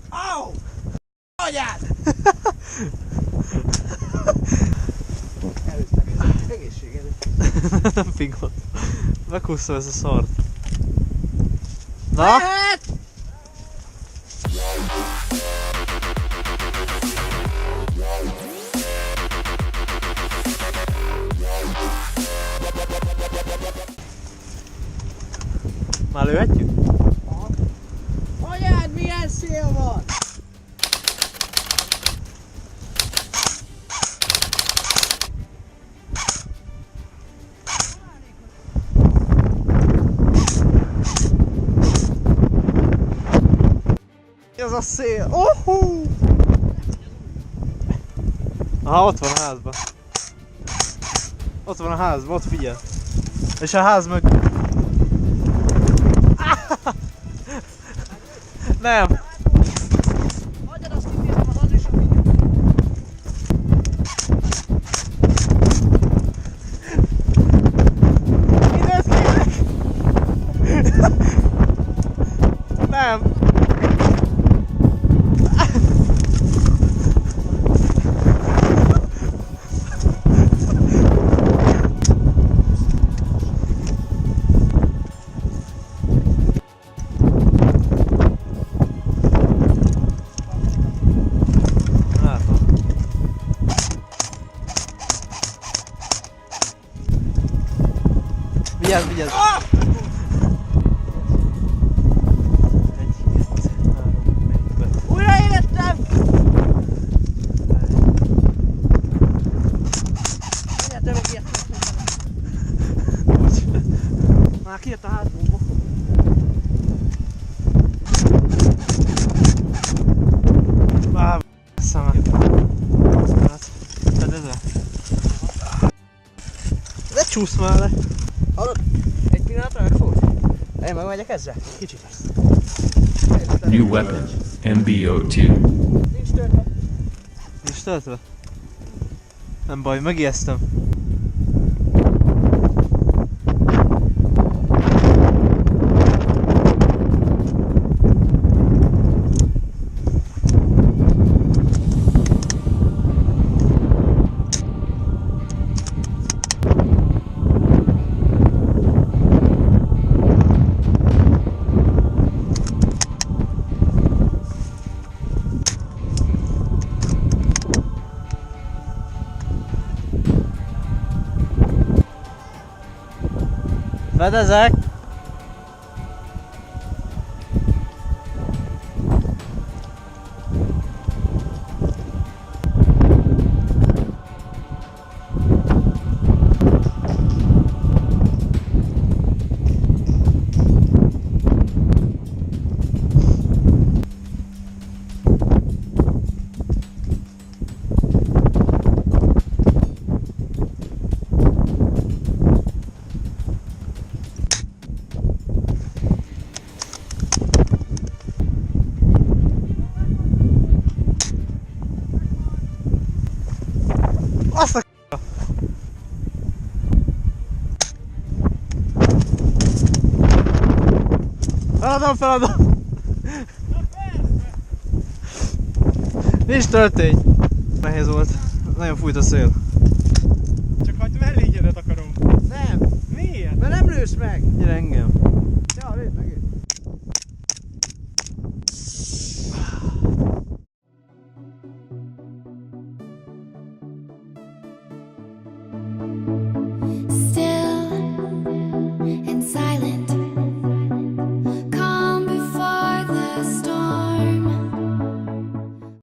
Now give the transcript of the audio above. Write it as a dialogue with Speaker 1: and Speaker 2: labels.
Speaker 1: Au! Anyád! Egészségedre.
Speaker 2: Nem pingot. Meghúztam ezt a szart. Na?
Speaker 1: Lehet!
Speaker 2: Már lőhetjük?
Speaker 1: Anyád, milyen szél van!
Speaker 2: Ez a szél! Oh! Aha, ott van a házban. Ott van a házban, ott figyel. És a ház meg... Nem!
Speaker 1: Hagyjad, azt kinézem az Andrisra mindjárt.
Speaker 2: Mindent kérek! Nem! Vigyázz, vigyázz!
Speaker 1: Ah!
Speaker 2: 1, 2, 3, 4, 5.
Speaker 1: Újraélettem! Mindjárt tövök ilyet. Már kijött a házból.
Speaker 2: Már szemet. Tedd ezzel? Ne csúsz már le!
Speaker 1: Hallod? Egy pillanatra megfogod? Én megmegyek ezzel? Kicsit lesz.
Speaker 3: New weapon, MBO2.
Speaker 1: Nincs törve.
Speaker 2: Nincs töltve? Nem baj, megijesztem. Fedezek! Azt a k***a! Feladom! Nincs töltény! Nehéz volt. Nagyon fújt a szél.
Speaker 4: Csak hagyd mellégyedet akarom.
Speaker 1: Nem,
Speaker 4: Miért?
Speaker 1: mert nem lősz meg.
Speaker 2: Gyere engem.